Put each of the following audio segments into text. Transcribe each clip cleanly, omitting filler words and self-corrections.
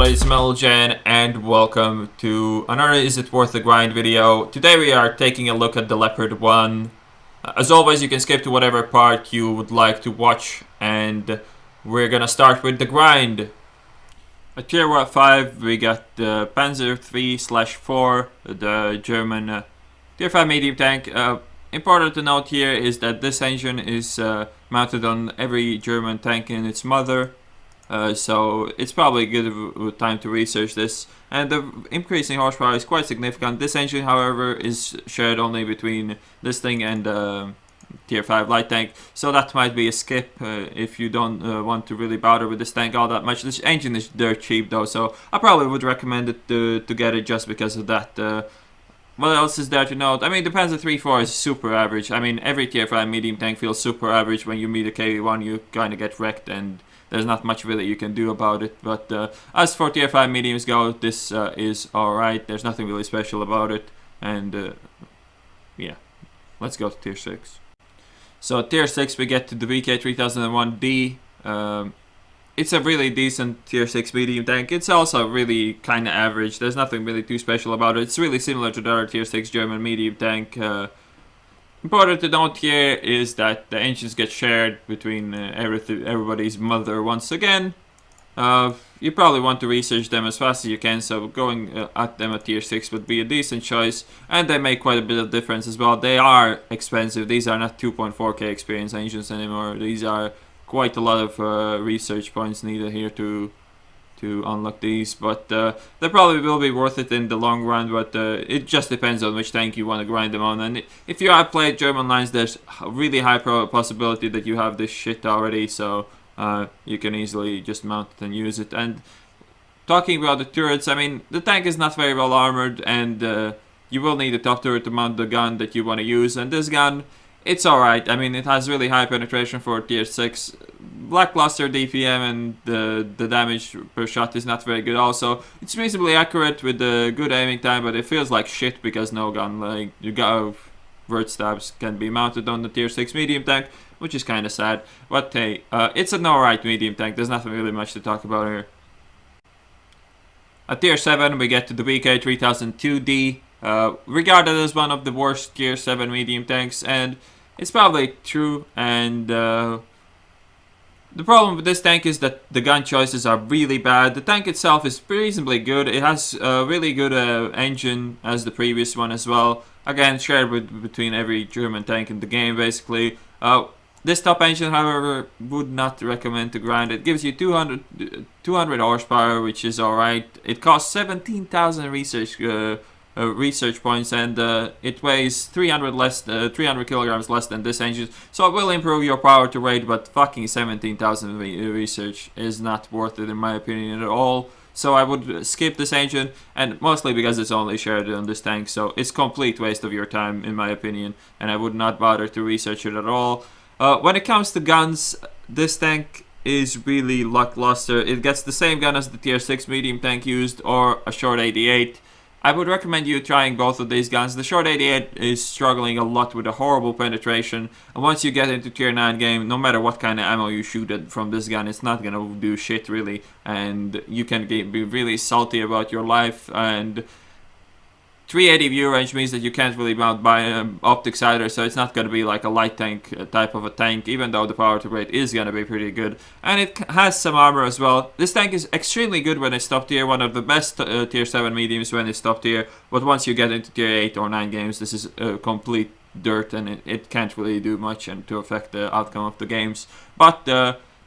always, Melgen, and welcome to another Is It Worth the Grind video. Today we are taking a look at the Leopard 1. As always, you can skip to whatever part you would like to watch, and we're gonna start with the grind. At tier 5, we got the Panzer 3/4, the German tier 5 medium tank. Important to note here is that this engine is mounted on every German tank in its mother. So it's probably a good time to research this, and the increasing horsepower is quite significant. This engine, however, is shared only between this thing and tier 5 light tank, so that might be a skip if you don't want to really bother with this tank all that much. This engine is dirt cheap though, so I probably would recommend it to get it just because of that. What else is there to note? I mean, the Panzer 3/4 is super average. I mean, every tier 5 medium tank feels super average. When you meet a KV1, you kind of get wrecked, and there's not much really you can do about it. But as for tier 5 mediums go, this is alright. There's nothing really special about it. And yeah, let's go to tier 6. So at tier 6 we get to the VK3001D. It's a really decent tier 6 medium tank. It's also really kind of average. There's nothing really too special about it. It's really similar to the other tier 6 German medium tank. Important to note here is that the engines get shared between everybody's mother once again. You probably want to research them as fast as you can, so going at them at tier 6 would be a decent choice. And they make quite a bit of difference as well. They are expensive. These are not 2.4k experience engines anymore. These are quite a lot of research points needed here to unlock these, but they probably will be worth it in the long run. But it just depends on which tank you want to grind them on. And if you have played German lines, there's a really high possibility that you have this shit already, so you can easily just mount it and use it. And talking about the turrets, I mean, the tank is not very well armored, and you will need a top turret to mount the gun that you want to use. And this gun, it's alright. I mean, it has really high penetration for tier 6. Lackluster DPM, and the damage per shot is not very good also. It's reasonably accurate with the good aiming time, but it feels like shit because no gun, like, you got vert stabs can be mounted on the tier 6 medium tank, which is kind of sad. But hey, it's an alright medium tank. There's nothing really much to talk about here. At tier 7 we get to the VK3002D. Regarded as one of the worst tier 7 medium tanks, and it's probably true. And the problem with this tank is that the gun choices are really bad. The tank itself is reasonably good. It has a really good engine as the previous one as well. Again, shared between every German tank in the game basically. This top engine, however, would not recommend to grind. It gives you 200 horsepower, which is alright. It costs 17,000 research points, and it weighs 300 kilograms less than this engine, so it will improve your power to weight, but fucking 17,000 research is not worth it in my opinion at all. So I would skip this engine, and mostly because it's only shared on this tank, so it's complete waste of your time in my opinion, and I would not bother to research it at all. When it comes to guns, this tank is really lackluster. It gets the same gun as the tier 6 medium tank used, or a short 88. I would recommend you trying both of these guns. The short 88 is struggling a lot with a horrible penetration, and once you get into tier 9 game, no matter what kind of ammo you shoot at from this gun, it's not gonna do shit really, and you can be really salty about your life. And 380 view range means that you can't really mount by optics either, so it's not going to be like a light tank type of a tank, even though the power to weight is going to be pretty good. And it has some armor as well. This tank is extremely good when it's top tier, one of the best tier 7 mediums when it's top tier, but once you get into tier 8 or 9 games, this is complete dirt, and it can't really do much and to affect the outcome of the games. But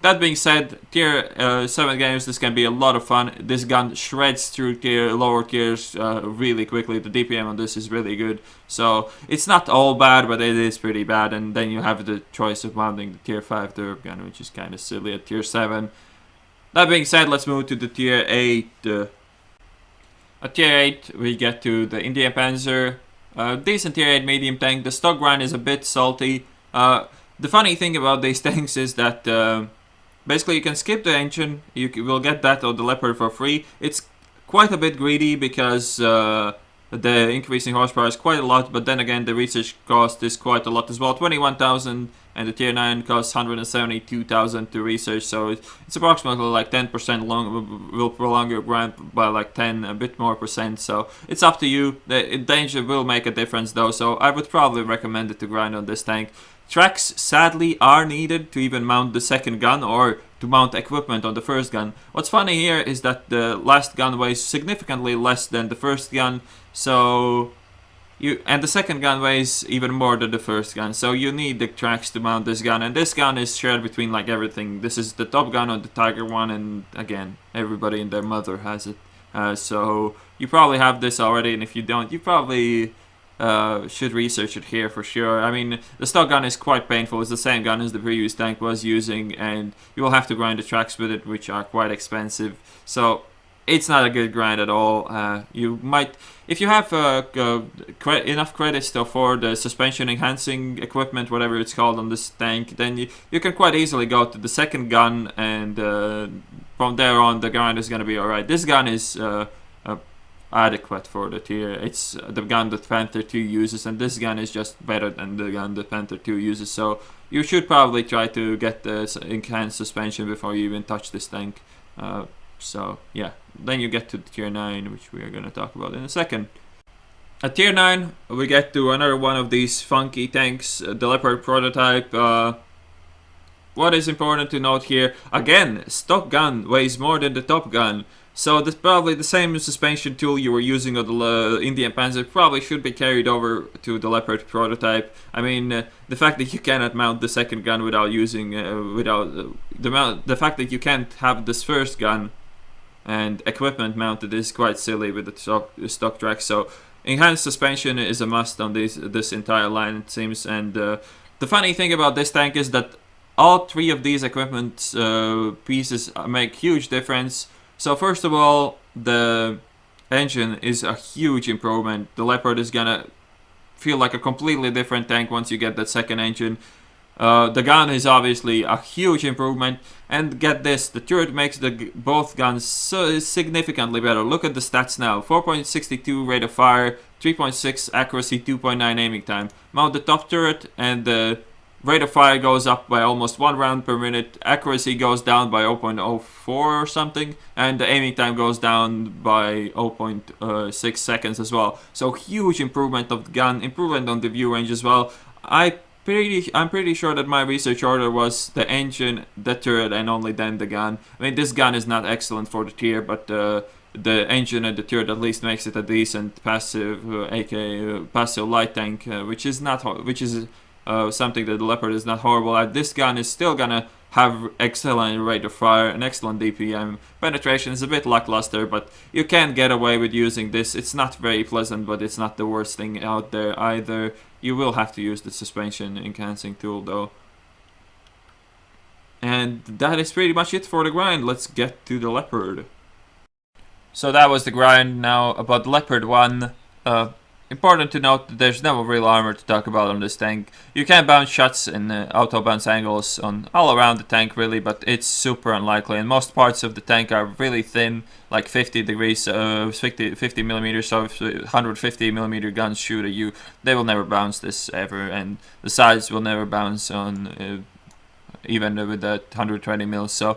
that being said, tier 7 games, this can be a lot of fun. This gun shreds through lower tiers really quickly. The DPM on this is really good. So it's not all bad, but it is pretty bad. And then you have the choice of mounting the tier 5 derp gun, which is kind of silly at tier 7. That being said, let's move to the tier 8. At tier 8, we get to the Indian Panzer. Decent tier 8 medium tank. The stock grind is a bit salty. The funny thing about these tanks is that basically you can skip the engine. You will get that or the Leopard for free. It's quite a bit greedy because the increasing horsepower is quite a lot, but then again the research cost is quite a lot as well. 21,000 and the tier 9 costs 172,000 to research, so it's approximately like 10% long, will prolong your grind by like 10, a bit more percent, so it's up to you. The danger will make a difference though, so I would probably recommend it to grind on this tank. Tracks sadly are needed to even mount the second gun or to mount equipment on the first gun. What's funny here is that the last gun weighs significantly less than the first gun, so and the second gun weighs even more than the first gun, so you need the tracks to mount this gun, and this gun is shared between like everything. This is the top gun on the Tiger one, and again, everybody and their mother has it. So you probably have this already, and if you don't, you probably should research it here for sure. I mean, the stock gun is quite painful. It's the same gun as the previous tank was using, and you will have to grind the tracks with it, which are quite expensive. So it's not a good grind at all. You might, if you have enough credits to afford the suspension enhancing equipment, whatever it's called on this tank, then you can quite easily go to the second gun, and from there on the grind is going to be alright. This gun is adequate for the tier. It's the gun that Panther 2 uses, and this gun is just better than the gun that Panther 2 uses, so you should probably try to get the enhanced suspension before you even touch this tank. So yeah, then you get to the tier 9, which we are going to talk about in a second. At tier 9 we get to another one of these funky tanks, the Leopard prototype. What is important to note here, again, stock gun weighs more than the top gun, so that's probably the same suspension tool you were using on the Indian Panzer probably should be carried over to the Leopard prototype. I mean, the fact that you cannot mount the second gun without using, the fact that you can't have this first gun and equipment mounted is quite silly with the stock track. So enhanced suspension is a must on this entire line, it seems. And the funny thing about this tank is that all three of these equipment pieces make huge difference. So first of all, the engine is a huge improvement. The Leopard is gonna feel like a completely different tank once you get that second engine. The gun is obviously a huge improvement, and get this, the turret makes both guns so significantly better. Look at the stats now: 4.62 rate of fire, 3.6 accuracy, 2.9 aiming time. Mount the top turret and the rate of fire goes up by almost 1 round per minute, accuracy goes down by 0.04 or something, and the aiming time goes down by 0.6 seconds as well. So huge improvement of the gun, improvement on the view range as well. I'm pretty sure that my research order was the engine, the turret, and only then the gun. I mean, this gun is not excellent for the tier, but the engine and the turret at least makes it a decent passive, aka passive light tank, which is something that the Leopard is not horrible at. This gun is still gonna have excellent rate of fire and excellent DPM. Penetration is a bit lackluster, but you can get away with using this. It's not very pleasant, but it's not the worst thing out there either. You will have to use the suspension enhancing tool though. And that is pretty much it for the grind. Let's get to the Leopard. So that was the grind. Now about the Leopard 1. Important to note that there's no real armor to talk about on this tank. You can bounce shots in auto bounce angles on all around the tank really, but it's super unlikely, and most parts of the tank are really thin, like 50 degrees, 50 millimeters, so if 150 millimeter guns shoot at you, they will never bounce this ever, and the sides will never bounce on even with that 120 mils, so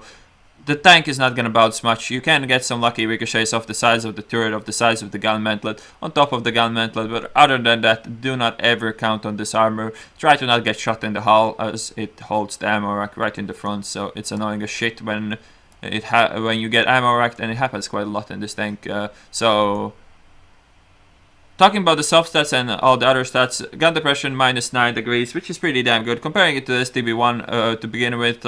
the tank is not going to bounce much. You can get some lucky ricochets off the sides of the turret, off the sides of the gun mantlet, on top of the gun mantlet, but other than that, do not ever count on this armor. Try to not get shot in the hull, as it holds the ammo rack right in the front, so it's annoying as shit when you get ammo racked, and it happens quite a lot in this tank. So talking about the soft stats and all the other stats, gun depression minus 9 degrees, which is pretty damn good. Comparing it to the STB1 to begin with,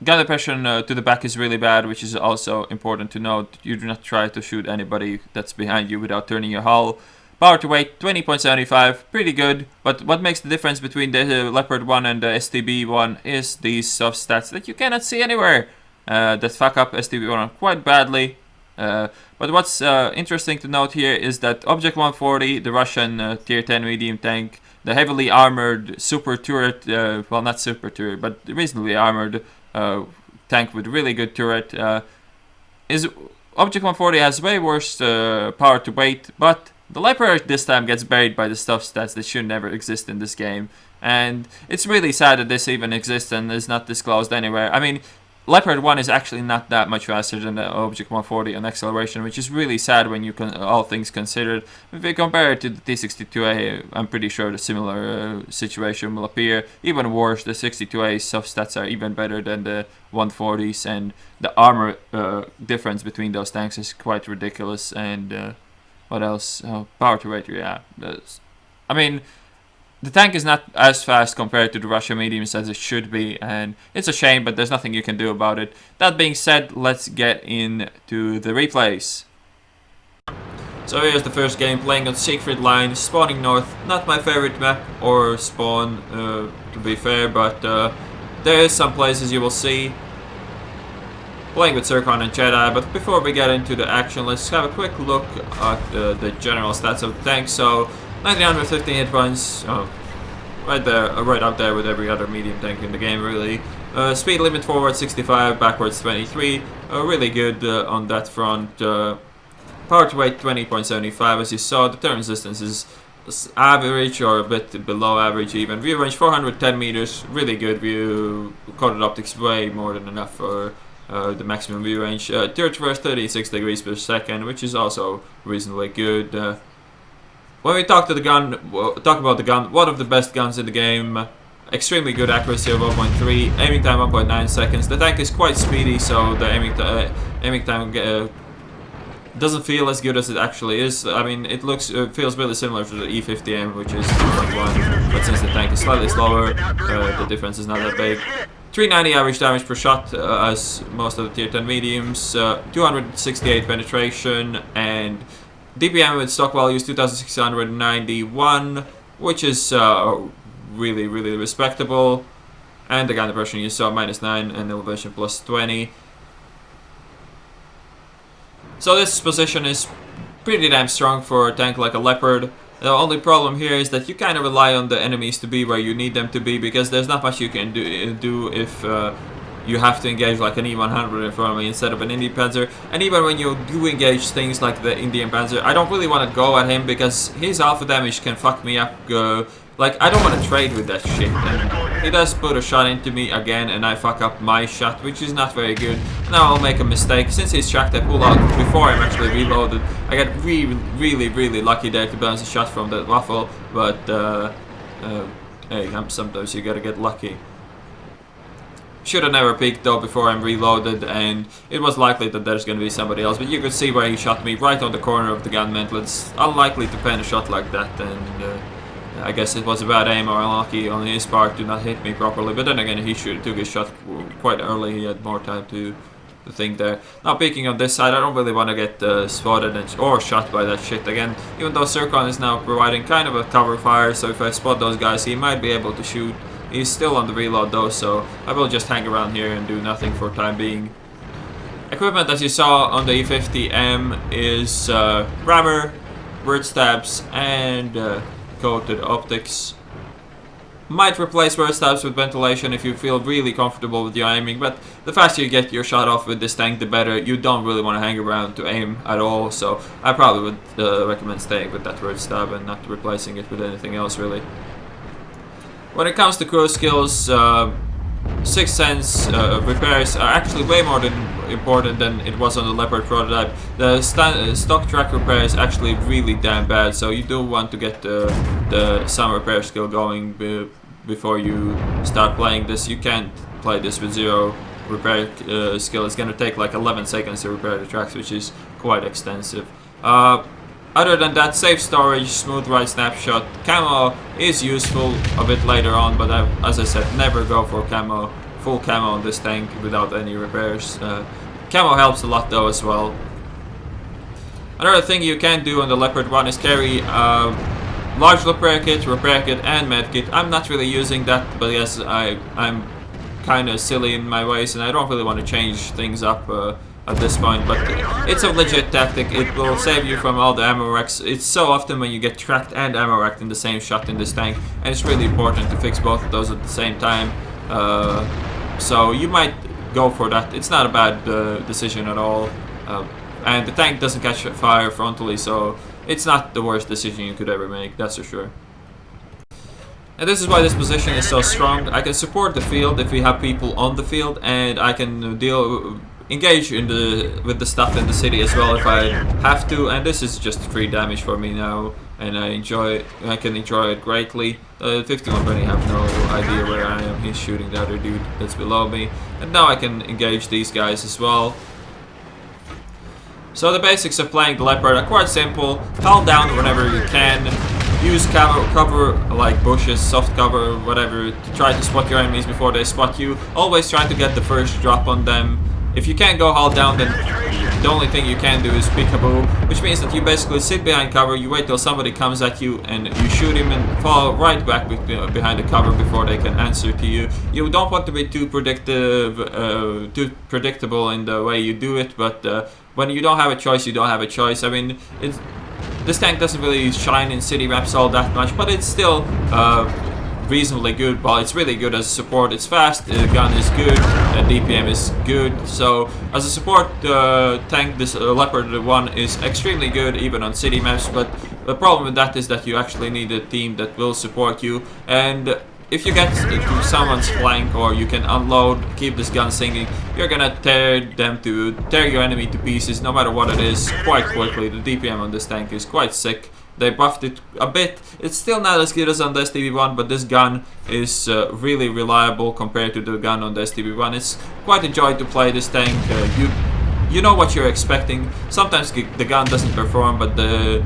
gun depression to the back is really bad, which is also important to note. You do not try to shoot anybody that's behind you without turning your hull. Power to weight 20.75, pretty good, but what makes the difference between the Leopard 1 and the STB 1 is these soft stats that you cannot see anywhere, that fuck up STB 1 quite badly. But what's interesting to note here is that Object 140, the Russian tier 10 medium tank, the heavily armored super turret, well not super turret, but reasonably armored tank with really good turret, is Object 140 has way worse power to weight, but The Leopard this time gets buried by the stuff stats that should never exist in this game. And it's really sad that this even exists and is not disclosed anywhere. I mean, Leopard 1 is actually not that much faster than the Object 140 on acceleration, which is really sad when you all things considered. If you compare it to the T62A, I'm pretty sure the similar situation will appear. Even worse, the 62A soft stats are even better than the 140s, and the armor difference between those tanks is quite ridiculous. And what else? Oh, power to weight, yeah. I mean, the tank is not as fast compared to the Russian mediums as it should be, and it's a shame, but there's nothing you can do about it. That being said, let's get into the replays. So here's the first game, playing on Siegfried Line, spawning north. Not my favorite map or spawn, to be fair, but there is some places you will see. Playing with Zircon and Jedi, but before we get into the action, let's have a quick look at the general stats of the tank. So 915 hit points, right there, right up there with every other medium tank in the game, really. Speed limit forward 65, backwards 23, really good on that front. Power to weight 20.75, as you saw. The turn resistance is average or a bit below average even. View range 410 meters, really good view. Coded optics way more than enough for the maximum view range. Turret traverse 36 degrees per second, which is also reasonably good. When we talk about the gun, one of the best guns in the game. Extremely good accuracy of 1.3, aiming time 1.9 seconds. The tank is quite speedy, so the aiming time doesn't feel as good as it actually is. I mean, it feels really similar to the E50M, which is 2.1, but since the tank is slightly slower, the difference is not that big. 390 average damage per shot, as most of the tier 10 mediums, 268 penetration, and DPM with stock value is 2691, which is really, really respectable. And the gun depression you saw, -9, and elevation +20. So this position is pretty damn strong for a tank like a Leopard. The only problem here is that you kind of rely on the enemies to be where you need them to be, because there's not much you can do if you have to engage like an E100 in front of me instead of an Indian Panzer. And even when you do engage things like the Indian Panzer, I don't really want to go at him because his alpha damage can fuck me up. Like, I don't want to trade with that shit. And he does put a shot into me again, and I fuck up my shot, which is not very good. Now I'll make a mistake. Since he's tracked, I pull out before I'm actually reloaded. I get really lucky there to bounce a shot from that waffle. But hey, sometimes you gotta get lucky. Should have never peeked though before I'm reloaded, and it was likely that there's going to be somebody else, but you could see where he shot me, right on the corner of the gun mantle. It's unlikely to pen a shot like that, and I guess it was a bad aim or unlucky on his part to not hit me properly, but then again he took his shot quite early. He had more time to think there. Now peeking on this side, I don't really want to get spotted or shot by that shit again, even though Zircon is now providing kind of a cover fire, so if I spot those guys he might be able to shoot. He's still on the reload though, so I will just hang around here and do nothing for time being. Equipment, as you saw on the E50M, is rammer, word stabs, and coated optics. Might replace word stabs with ventilation if you feel really comfortable with your aiming, but the faster you get your shot off with this tank, the better. You don't really want to hang around to aim at all, so I probably would recommend staying with that word stab and not replacing it with anything else really. When it comes to crew skills, 6th Sense repairs are actually way more important than it was on the Leopard prototype. The stock track repair is actually really damn bad, so you do want to get some repair skill going before you start playing this. You can't play this with 0 repair skill. It's going to take like 11 seconds to repair the tracks, which is quite extensive. Other than that, safe storage, smooth right snapshot, camo is useful a bit later on, but as I said, never go for full camo on this tank without any repairs. Camo helps a lot though as well. Another thing you can do on the Leopard 1 is carry large repair kit, and med kit. I'm not really using that, but yes, I'm kind of silly in my ways and I don't really want to change things up at this point, but it's a legit tactic. It will save you from all the ammo wrecks. It's so often when you get tracked and ammo wrecked in the same shot in this tank, and it's really important to fix both of those at the same time. So you might go for that. It's not a bad decision at all. And the tank doesn't catch fire frontally, so it's not the worst decision you could ever make, that's for sure. And this is why this position is so strong. I can support the field if we have people on the field, and I can engage with the stuff in the city as well if I have to. And this is just free damage for me now, and I can enjoy it greatly. 51 Bunny have no idea where I am. He's shooting the other dude that's below me, and now I can engage these guys as well. So the basics of playing the Leopard are quite simple. Hold down whenever you can. Use cover like bushes, soft cover, whatever, to try to spot your enemies before they spot you. Always try to get the first drop on them. If you can't go hold down, then the only thing you can do is peekaboo, which means that you basically sit behind cover, you wait till somebody comes at you, and you shoot him and fall right back behind the cover before they can answer to you. You don't want to be too predictable in the way you do it, but when you don't have a choice, you don't have a choice. I mean, this tank doesn't really shine in city maps all that much, but it's still reasonably good. Well, it's really good as a support. It's fast, the gun is good, the DPM is good. So as a support tank, this Leopard 1 is extremely good even on city maps, but the problem with that is that you actually need a team that will support you. And if you get to someone's flank, or you can unload, keep this gun singing, you're gonna tear your enemy to pieces, no matter what it is, quite quickly. The DPM on this tank is quite sick. They buffed it a bit. It's still not as good as on the STB1, but this gun is really reliable compared to the gun on the STB1. It's quite a joy to play this tank. You know what you're expecting. Sometimes the gun doesn't perform, but the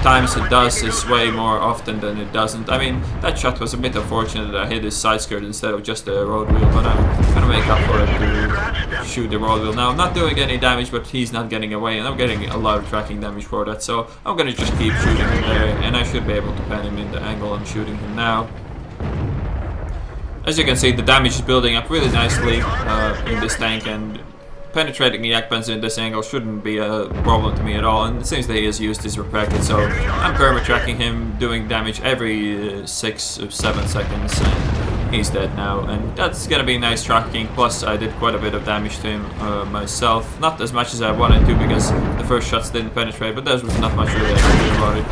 times it does is way more often than it doesn't. I mean, that shot was a bit unfortunate that I hit his side skirt instead of just the road wheel, but I'm gonna make up for it to shoot the road wheel now. I'm not doing any damage, but he's not getting away, and I'm getting a lot of tracking damage for that, so I'm gonna just keep shooting him there, and I should be able to pen him in the angle I'm shooting him now. As you can see, the damage is building up really nicely in this tank, and penetrating the Yak Panzer in this angle shouldn't be a problem to me at all, and it seems that he has used his repacket, so I'm perma-tracking him, doing damage every 6 or 7 seconds, and he's dead now, and that's gonna be nice tracking. Plus I did quite a bit of damage to him myself, not as much as I wanted to because the first shots didn't penetrate, but there was not much really I could do about it.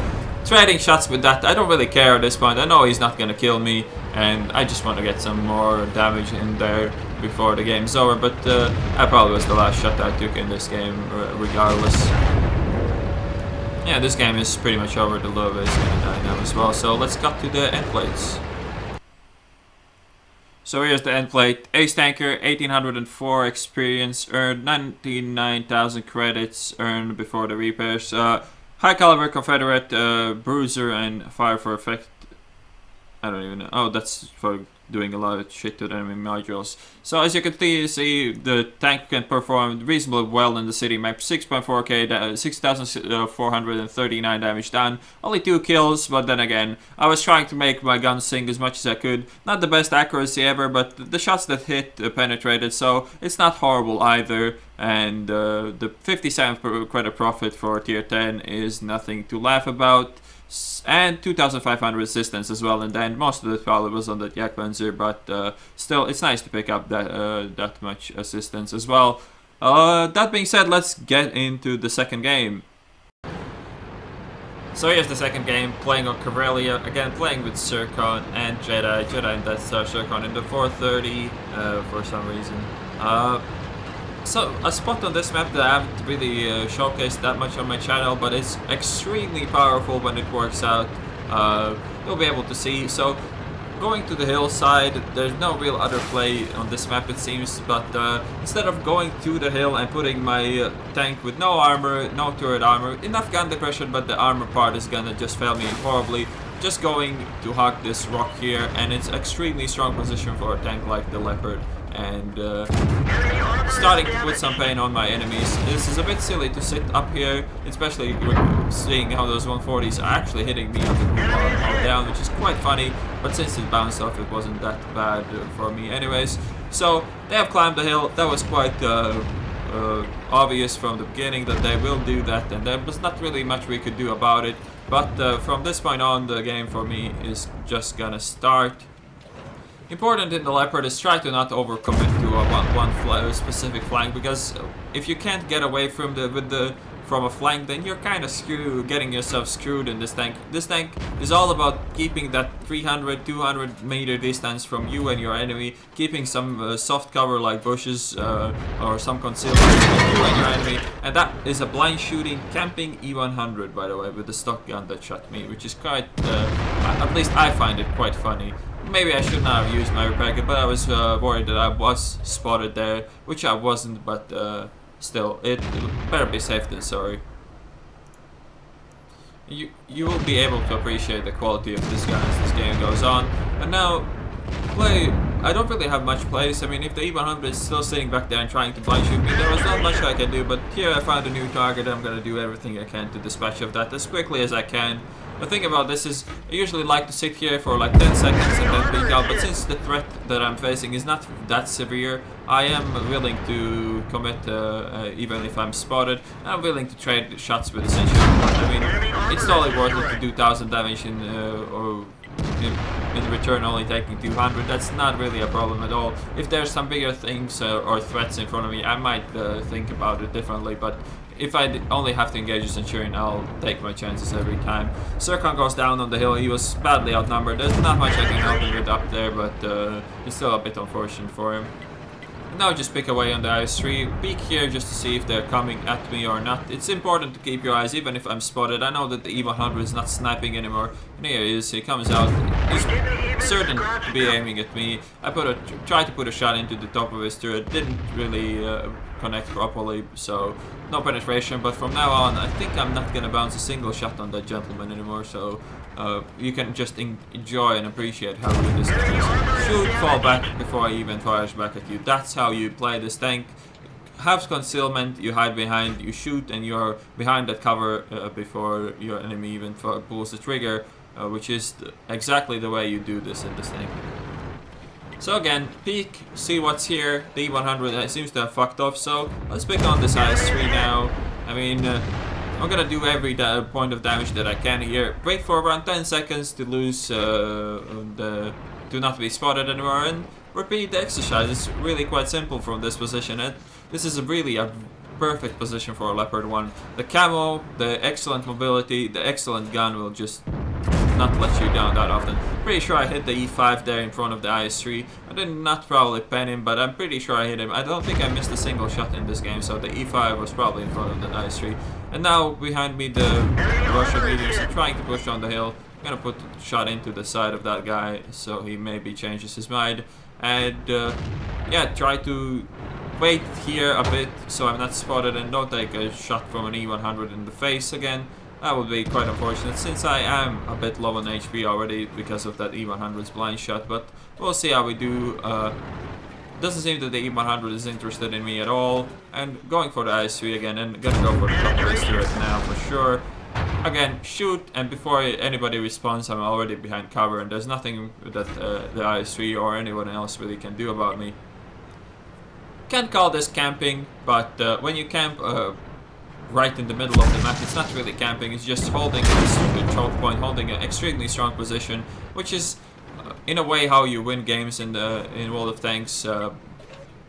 Trading shots with that, I don't really care at this point. I know he's not gonna kill me, and I just want to get some more damage in there before the game's over, but that probably was the last shot I took in this game regardless. Yeah, this game is pretty much over. The Lova is gonna die now as well, so let's cut to the end plates. So here's the end plate. Ace Tanker, 1804 experience earned, 99,000 credits earned before the repairs. High caliber Confederate, bruiser, and fire for effect. I don't even know. Oh, that's for doing a lot of shit to the enemy modules. So as you can see, the tank can perform reasonably well in the city map. 6.4k, 6,439 damage done. Only 2 kills, but then again, I was trying to make my gun sing as much as I could. Not the best accuracy ever, but the shots that hit penetrated, so it's not horrible either. And the 57 credit profit for tier 10 is nothing to laugh about. And 2,500 resistance as well, and then most of it probably was on the Yak Panzer, but still, it's nice to pick up that much assistance as well. That being said, let's get into the second game. So here's the second game, playing on Corellia, again playing with Zircon and Jedi and Death Star Zircon in the 430 for some reason. So, a spot on this map that I haven't really showcased that much on my channel, but it's extremely powerful when it works out. You'll be able to see. So, going to the hillside, there's no real other play on this map it seems, but instead of going to the hill and putting my tank with no armor, no turret armor, enough gun depression, but the armor part is gonna just fail me horribly. Just going to hug this rock here, and it's extremely strong position for a tank like the Leopard. And starting to put some pain on my enemies. This is a bit silly to sit up here, especially seeing how those 140s are actually hitting me on the ground all down, which is quite funny, but since it bounced off, it wasn't that bad for me anyways. So they have climbed the hill. That was quite obvious from the beginning that they will do that, and there was not really much we could do about it. But from this point on, the game for me is just gonna start. Important in the Leopard is try to not overcommit to one specific flank, because if you can't get away from with the from a flank, then you're kind of getting yourself screwed in this tank. This tank is all about keeping that 300, 200 meter distance from you and your enemy, keeping some soft cover like bushes or some concealment between you and your enemy, and that is a blind shooting camping E100, by the way, with the stock gun that shot me, which is quite, at least I find it quite funny. Maybe I should not have used my repair kit, but I was worried that I was spotted there, which I wasn't, but still, it better be safe than sorry. You will be able to appreciate the quality of this gun as this game goes on. And now, I don't really have much place. I mean, if the E100 is still sitting back there and trying to blind shoot me, there was not much I can do, but here I found a new target. I'm gonna do everything I can to dispatch of that as quickly as I can. The thing about this is, I usually like to sit here for like 10 seconds and then peek out, but since the threat that I'm facing is not that severe, I am willing to commit, even if I'm spotted. I'm willing to trade shots with essentially. I mean, it's totally worth it to do 1000 damage in return only taking 200. That's not really a problem at all. If there's some bigger things or threats in front of me, I might think about it differently, but if I only have to engage a Centurion, I'll take my chances every time. Zircon goes down on the hill. He was badly outnumbered. There's not much I can help him with up there, but it's still a bit unfortunate for him. Now just pick away on the IS-3, peek here just to see if they're coming at me or not. It's important to keep your eyes even if I'm spotted. I know that the E100 is not sniping anymore. And here he is, he comes out. He's certain to be aiming at me. I tried to put a shot into the top of his turret, didn't really connect properly, so no penetration. But from now on, I think I'm not gonna bounce a single shot on that gentleman anymore, so you can just enjoy and appreciate how good this thing is. Shoot, fall back before he even fires back at you. That's how you play this tank. Have concealment, you hide behind, you shoot, and you're behind that cover before your enemy even pulls the trigger, which is exactly the way you do this in this tank. So again, peek, see what's here. The E100 seems to have fucked off, so let's pick on this IS-3 now. I mean, I'm gonna do every point of damage that I can here. Wait for around 10 seconds to lose, to not be spotted anymore, and repeat the exercise. It's really quite simple from this position. And this is really a perfect position for a Leopard 1. The camo, the excellent mobility, the excellent gun will just not let you down that often. Pretty sure I hit the E5 there in front of the IS-3. I did not probably pen him, but I'm pretty sure I hit him. I don't think I missed a single shot in this game, so the E5 was probably in front of the IS-3. And now behind me the Russian mediums are trying to push on the hill. I'm gonna put a shot into the side of that guy so he maybe changes his mind. And yeah, try to wait here a bit so I'm not spotted and don't take a shot from an E100 in the face again. That would be quite unfortunate since I am a bit low on HP already because of that E100's blind shot, but we'll see how we do. Doesn't seem that the E100 is interested in me at all, and going for the IS-3 again, and gonna go for the top of his turret now for sure. Again, shoot, and before anybody responds, I'm already behind cover, and there's nothing that the IS-3 or anyone else really can do about me. Can't call this camping, but when you camp right in the middle of the map, it's not really camping, it's just holding a choke point, holding an extremely strong position, which is in a way how you win games in World of Tanks.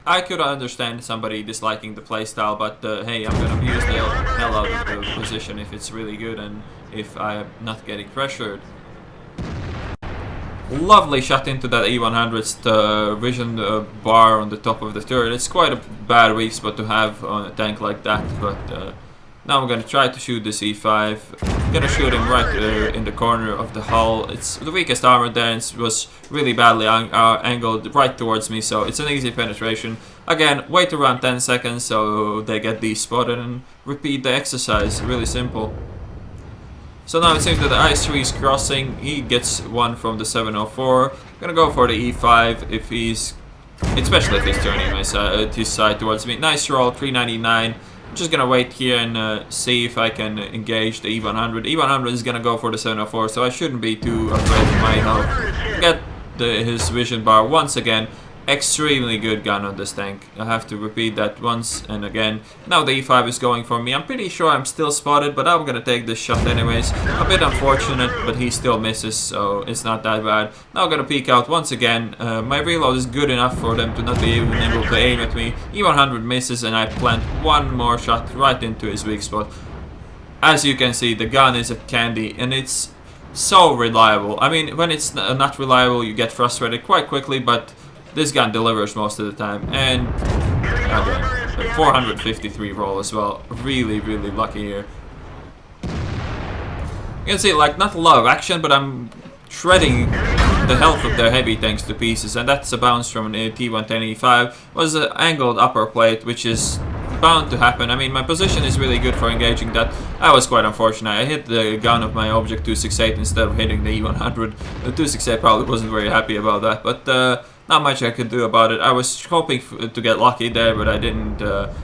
I could understand somebody disliking the playstyle, but hey, I'm gonna abuse the hell out of the position if it's really good and if I'm not getting pressured. Lovely shot into that E100's vision bar on the top of the turret. It's quite a bad weak spot to have on a tank like that, but now I'm gonna try to shoot this E5. Gonna shoot him right in the corner of the hull. It's the weakest armor there, and it was really badly angled right towards me, so it's an easy penetration. Again, wait around 10 seconds so they get despotted and repeat the exercise. Really simple. So now it seems that the IS-3 is crossing. He gets one from the 704. Gonna go for the E5 if he's, especially if he's turning his side towards me. Nice roll, 399. I'm just gonna wait here and see if I can engage the E100. E100 is gonna go for the 704, so I shouldn't be too afraid of my health. Get his vision bar once again. Extremely good gun on this tank. I have to repeat that once and again. Now the E5 is going for me. I'm pretty sure I'm still spotted, but I'm gonna take this shot anyways. A bit unfortunate, but he still misses, so it's not that bad. Now I'm gonna peek out once again. My reload is good enough for them to not be able to aim at me. E100 misses, and I plant one more shot right into his weak spot. as you can see, the gun is a candy, and it's so reliable. I mean, when it's not reliable, you get frustrated quite quickly, but this gun delivers most of the time. And again, a 453 roll as well. Really, really lucky here. You can see, like, not a lot of action, but I'm shredding the health of their heavy tanks to pieces, and that's a bounce from an T-110E5. Was an angled upper plate, which is bound to happen. I mean, my position is really good for engaging that. That was quite unfortunate. I hit the gun of my object 268 instead of hitting the E100. The 268 probably wasn't very happy about that, but not much I could do about it. I was hoping to get lucky there, but I didn't.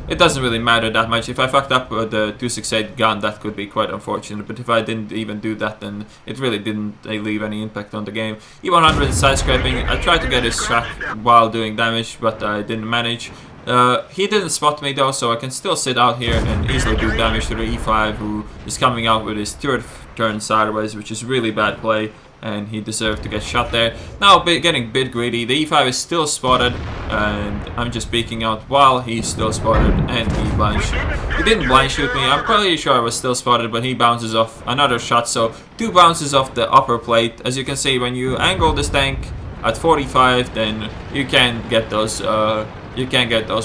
It doesn't really matter that much. If I fucked up with the 268 gun, that could be quite unfortunate. But if I didn't even do that, then it really didn't leave any impact on the game. E100 side scraping. I tried to get his track while doing damage, but I didn't manage. He didn't spot me though, so I can still sit out here and easily do damage to the E5, who is coming out with his third turn sideways, which is really bad play, and he deserved to get shot there. Now getting a bit greedy. The E5 is still spotted, and I'm just peeking out while he's still spotted, and he blind shoot. He didn't blind shoot me. I'm pretty sure I was still spotted, but he bounces off another shot, so 2 bounces off the upper plate. As you can see, when you angle this tank at 45, then you can get those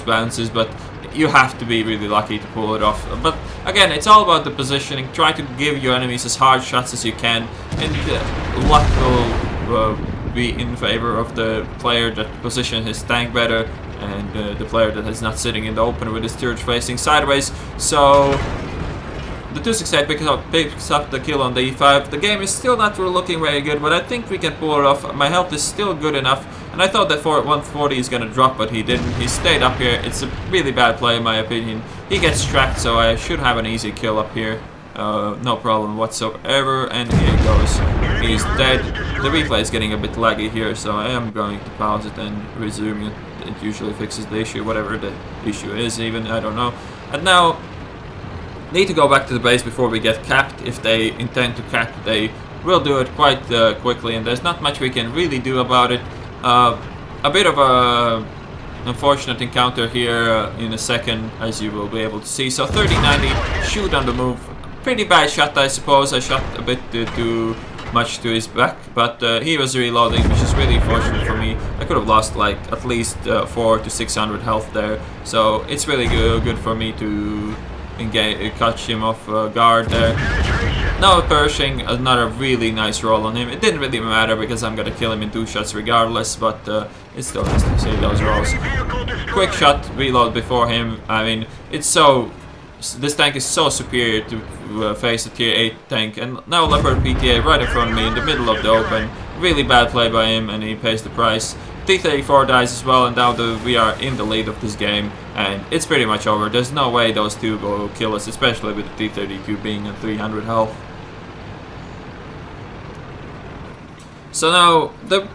bounces, but you have to be really lucky to pull it off. But again, it's all about the positioning. Try to give your enemies as hard shots as you can, and luck will be in favor of the player that positions his tank better, and the player that is not sitting in the open with his turret facing sideways. So the 268 picks up the kill on the E5. The game is still not really looking very good, but I think we can pull it off. My health is still good enough, and I thought that 140 is going to drop, but he didn't. He stayed up here. It's a really bad play in my opinion. He gets tracked, so I should have an easy kill up here. No problem whatsoever, and here he goes. He's dead. The replay is getting a bit laggy here, so I am going to pause it and resume it. It usually fixes the issue, whatever the issue is even, I don't know. And now, need to go back to the base before we get capped. If they intend to cap, they will do it quite quickly, and there's not much we can really do about it. A bit of a unfortunate encounter here in a second, as you will be able to see. So 30-90, shoot on the move. Pretty bad shot, I suppose. I shot a bit too much to his back, but he was reloading, which is really fortunate for me. I could have lost like at least 400 to 600 health there, so it's really good for me to catch him off guard there. Now Pershing, another really nice roll on him. It didn't really matter because I'm gonna kill him in 2 shots regardless, but it's still nice to see those rolls. Quick shot, reload before him. I mean, this tank is so superior to face a tier 8 tank, and now Leopard PTA right in front of me in the middle of the open. Really bad play by him, and he pays the price. T-34 dies as well, and now we are in the lead of this game, and it's pretty much over. There's no way those two will kill us, especially with the T-32 being at 300 health. So now, the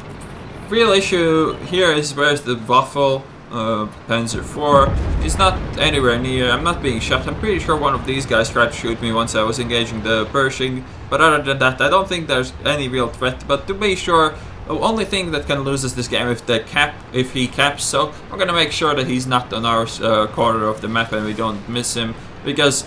real issue here is where's the Waffle Panzer IV. It's not anywhere near. I'm not being shot. I'm pretty sure one of these guys tried to shoot me once I was engaging the Pershing, but other than that, I don't think there's any real threat. But to be sure, the only thing that can lose us this game if he caps, so I'm gonna make sure that he's not on our corner of the map and we don't miss him, because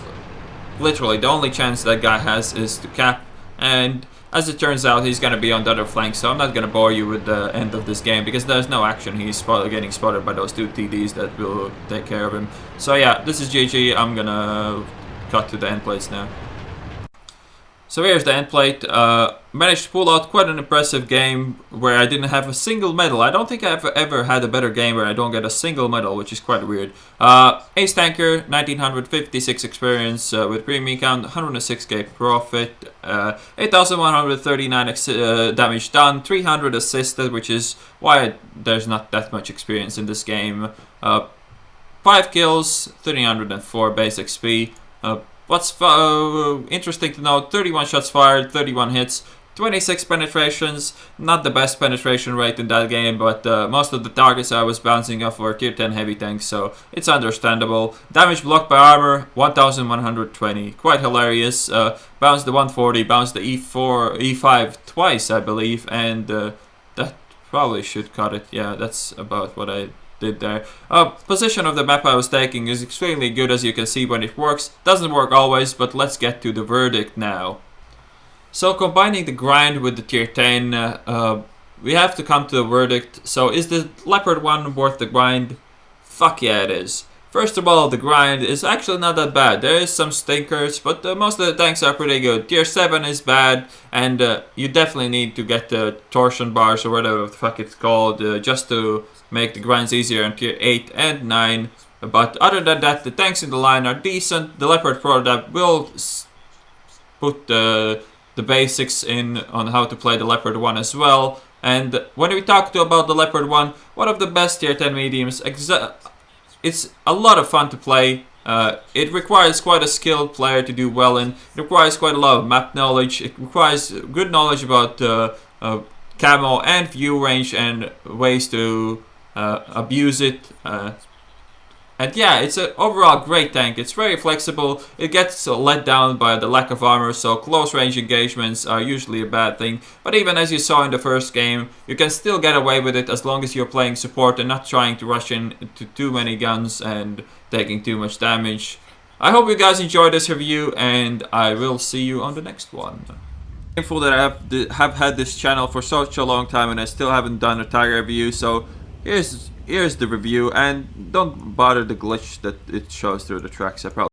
literally the only chance that guy has is to cap, and as it turns out he's gonna be on the other flank, so I'm not gonna bore you with the end of this game because there's no action. He's getting spotted by those 2 TDs that will take care of him. So yeah, this is GG. I'm gonna cut to the end plates now. So here's the end plate. Managed to pull out quite an impressive game where I didn't have a single medal. I don't think I've ever had a better game where I don't get a single medal, which is quite weird. Ace Tanker, 1956 experience with premium count, 106k profit, 8139 damage done, 300 assisted, which is why there's not that much experience in this game. 5 kills, 304 base XP. What's interesting to note, 31 shots fired, 31 hits, 26 penetrations. Not the best penetration rate in that game, but most of the targets I was bouncing off were tier 10 heavy tanks, so it's understandable. Damage blocked by armor, 1120. Quite hilarious. Bounced the 140, bounced the E5 twice, I believe, and that probably should cut it. Yeah, that's about what I did there. Position of the map I was taking is extremely good, as you can see when it works. Doesn't work always, but let's get to the verdict now. So combining the grind with the tier 10, we have to come to a verdict. So is the Leopard 1 worth the grind? Fuck yeah it is. First of all, the grind is actually not that bad. There is some stinkers, but most of the tanks are pretty good. Tier 7 is bad, and you definitely need to get the torsion bars or whatever the fuck it's called, just to make the grinds easier on tier 8 and 9. But other than that, the tanks in the line are decent. The Leopard Pro that will put the basics in on how to play the Leopard 1 as well. And when we talk about the Leopard 1, one of the best tier 10 mediums. It's a lot of fun to play. It requires quite a skilled player to do well in. It requires quite a lot of map knowledge. It requires good knowledge about camo and view range and ways to abuse it. And yeah, it's an overall great tank. It's very flexible. It gets let down by the lack of armor, so close range engagements are usually a bad thing. But even as you saw in the first game, you can still get away with it as long as you're playing support and not trying to rush into too many guns and taking too much damage. I hope you guys enjoyed this review, and I will see you on the next one. Thankful that I have had this channel for such a long time and I still haven't done a Tiger review, so here's the review, and don't bother the glitch that it shows through the tracks. I probably